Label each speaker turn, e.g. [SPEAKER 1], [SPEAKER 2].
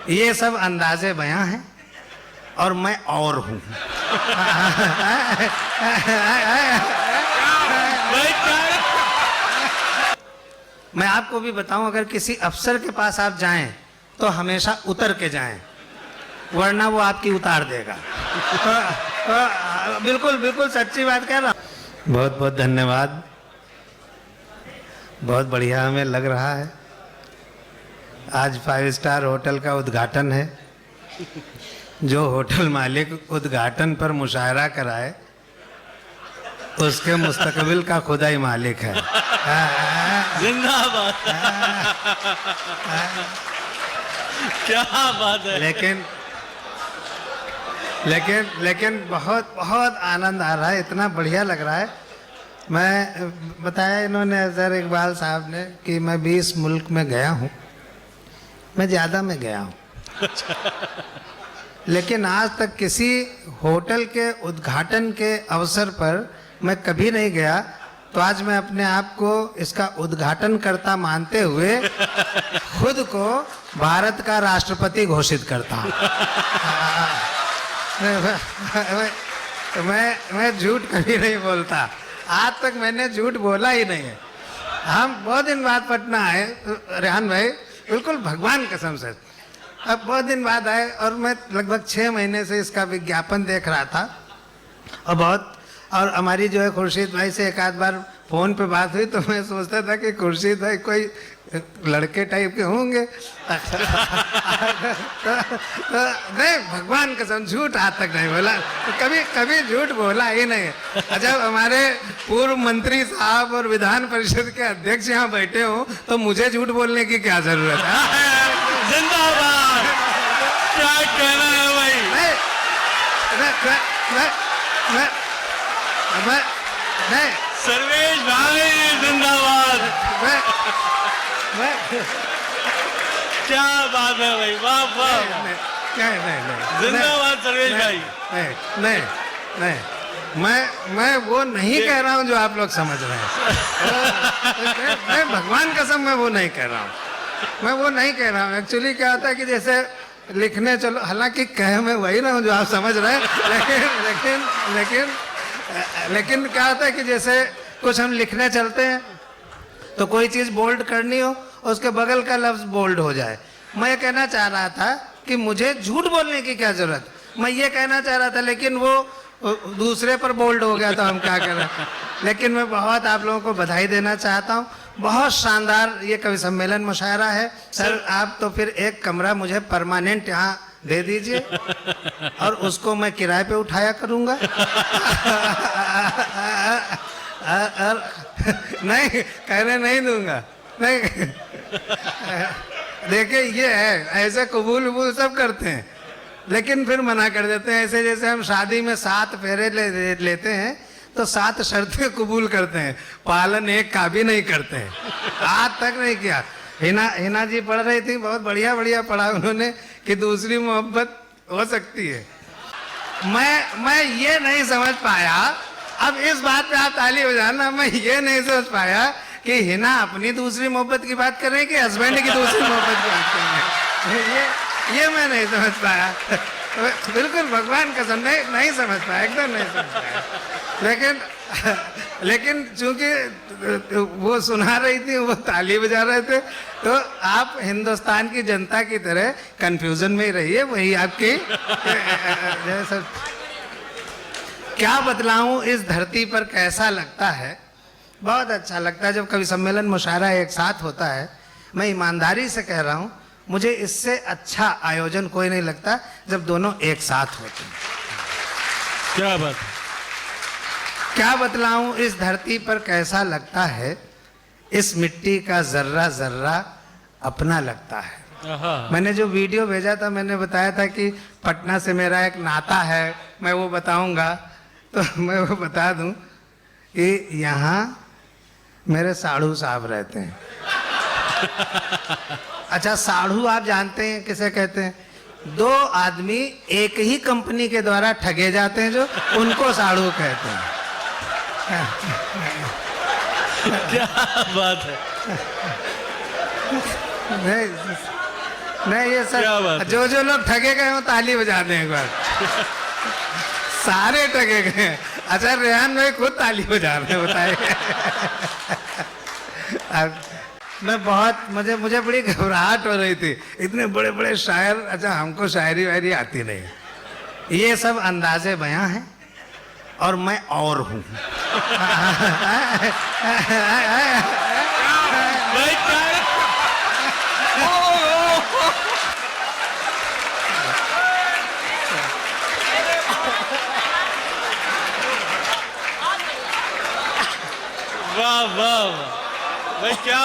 [SPEAKER 1] ये सब अंदाजे बयां हैं और मैं और हूं। मैं आपको भी बताऊं, अगर किसी अफसर के पास आप जाएं तो हमेशा उतर के जाएं, वरना वो आपकी उतार देगा। बिल्कुल बिल्कुल सच्ची बात कह रहा हूं। बहुत बहुत धन्यवाद। बहुत बढ़िया हमें लग रहा है। आज 5 स्टार होटल का उद्घाटन है। जो होटल मालिक उद्घाटन पर मुशायरा कराए उसके मुस्तकबिल का खुदा ही मालिक है।
[SPEAKER 2] जिंदाबाद। क्या बात है।
[SPEAKER 1] लेकिन बहुत बहुत आनंद आ रहा है, इतना बढ़िया लग रहा है। मैं बताया इन्होंने अजहर इकबाल साहब ने कि मैं 20 मुल्क में गया हूँ। मैं ज़्यादा में गया हूँ, लेकिन आज तक किसी होटल के उद्घाटन के अवसर पर मैं कभी नहीं गया। तो आज मैं अपने आप को इसका उद्घाटन करता मानते हुए खुद को भारत का राष्ट्रपति घोषित करता हूँ। मैं झूठ कभी नहीं बोलता। आज तक मैंने झूठ बोला ही नहीं है। हम बहुत दिन बाद पटना आए, रेहान भाई, बिल्कुल भगवान कसम से। अब बहुत दिन बाद आए और मैं लगभग 6 महीने से इसका विज्ञापन देख रहा था। और हमारी जो है खुर्शीद भाई से एक आध बार फ़ोन पे बात हुई तो मैं सोचता था कि खुर्शीद भाई कोई लड़के टाइप के होंगे। तो नहीं, भगवान कसम झूठ आज तक नहीं बोला, कभी झूठ बोला ही नहीं। जब हमारे पूर्व मंत्री साहब और विधान परिषद के अध्यक्ष यहाँ बैठे हो तो मुझे झूठ बोलने की क्या जरूरत है।
[SPEAKER 2] जिंदाबाद। क्या कहना है भाई।
[SPEAKER 1] नहीं
[SPEAKER 2] सर्वेश भाई जिंदाबाद। क्या बात है भाई, वाह वाह।
[SPEAKER 1] नहीं
[SPEAKER 2] जिंदाबाद सर्वेश भाई।
[SPEAKER 1] नहीं, मैं वो नहीं कह रहा हूँ जो आप लोग समझ रहे हैं। मैं भगवान कसम मैं वो नहीं कह रहा हूँ। मैं वो नहीं कह रहा हूँ। एक्चुअली क्या होता है कि जैसे लिखने चलो, हालांकि कह मैं वही रहा हूँ जो आप समझ रहे हैं, लेकिन क्या होता है कि जैसे कुछ हम लिखने चलते हैं तो कोई चीज़ बोल्ड करनी हो, उसके बगल का लफ्ज़ बोल्ड हो जाए। मैं ये कहना चाह रहा था कि मुझे झूठ बोलने की क्या ज़रूरत, मैं ये कहना चाह रहा था, लेकिन वो दूसरे पर बोल्ड हो गया तो हम क्या करें। लेकिन मैं बहुत आप लोगों को बधाई देना चाहता हूँ। बहुत शानदार ये कवि सम्मेलन मुशायरा है। सर आप तो फिर एक कमरा मुझे परमानेंट यहाँ दे दीजिए और उसको मैं किराए पे उठाया करूँगा। नहीं, कहने नहीं दूंगा। नहीं, देखिए ये है, ऐसे कबूल वबूल सब करते हैं लेकिन फिर मना कर देते हैं। ऐसे जैसे हम शादी में 7 फेरे लेते हैं तो 7 शर्तें कबूल करते हैं, पालन एक का भी नहीं करते हैं। आज तक नहीं किया। हिना जी पढ़ रही थी, बहुत बढ़िया पढ़ा उन्होंने कि दूसरी मोहब्बत हो सकती है। मैं ये नहीं समझ पाया, अब इस बात पे आप ताली बजाना, मैं ये नहीं समझ पाया कि हिना अपनी दूसरी मोहब्बत की बात कर रहे हैं कि हस्बैंड की दूसरी मोहब्बत की बात कर रहे हैं। ये मैं नहीं समझ पाया। बिल्कुल भगवान कसम नहीं समझ पाया, एकदम नहीं समझ पाया। लेकिन चूंकि वो सुना रही थी, वो ताली बजा रहे थे, तो आप हिंदुस्तान की जनता की तरह कंफ्यूजन में ही रहिए। वही आपकी क्या बतलाऊं इस धरती पर कैसा लगता है। बहुत अच्छा लगता है जब कवि सम्मेलन मुशायरा एक साथ होता है। मैं ईमानदारी से कह रहा हूं, मुझे इससे अच्छा आयोजन कोई नहीं लगता जब दोनों एक साथ होते हैं।
[SPEAKER 2] क्या बात।
[SPEAKER 1] क्या बतलाऊं इस धरती पर कैसा लगता है, इस मिट्टी का जर्रा जर्रा अपना लगता है। मैंने जो वीडियो भेजा था, मैंने बताया था कि पटना से मेरा एक नाता है, मैं वो बताऊंगा। तो मैं वो बता दूं कि यहाँ मेरे साढ़ू साहब रहते हैं। अच्छा, साढ़ू आप जानते हैं किसे कहते हैं? 2 आदमी एक ही कंपनी के द्वारा ठगे जाते हैं, जो उनको साढ़ू कहते हैं।
[SPEAKER 2] क्या बात है।
[SPEAKER 1] नहीं ये
[SPEAKER 2] क्या बात
[SPEAKER 1] सर
[SPEAKER 2] है।
[SPEAKER 1] जो जो लोग ठगे गए हो ताली बजा दें एक बार। सारे ठगे गए। अच्छा रेहान भाई खुद ताली बजा रहे हैं, बताइए। अब मैं बहुत मुझे बड़ी घबराहट हो रही थी, इतने बड़े बड़े शायर। अच्छा हमको शायरी वायरी आती नहीं, ये सब अंदाजे बयां हैं और मैं और हूँ।
[SPEAKER 2] भाई क्या वाह वाह वाह भाई क्या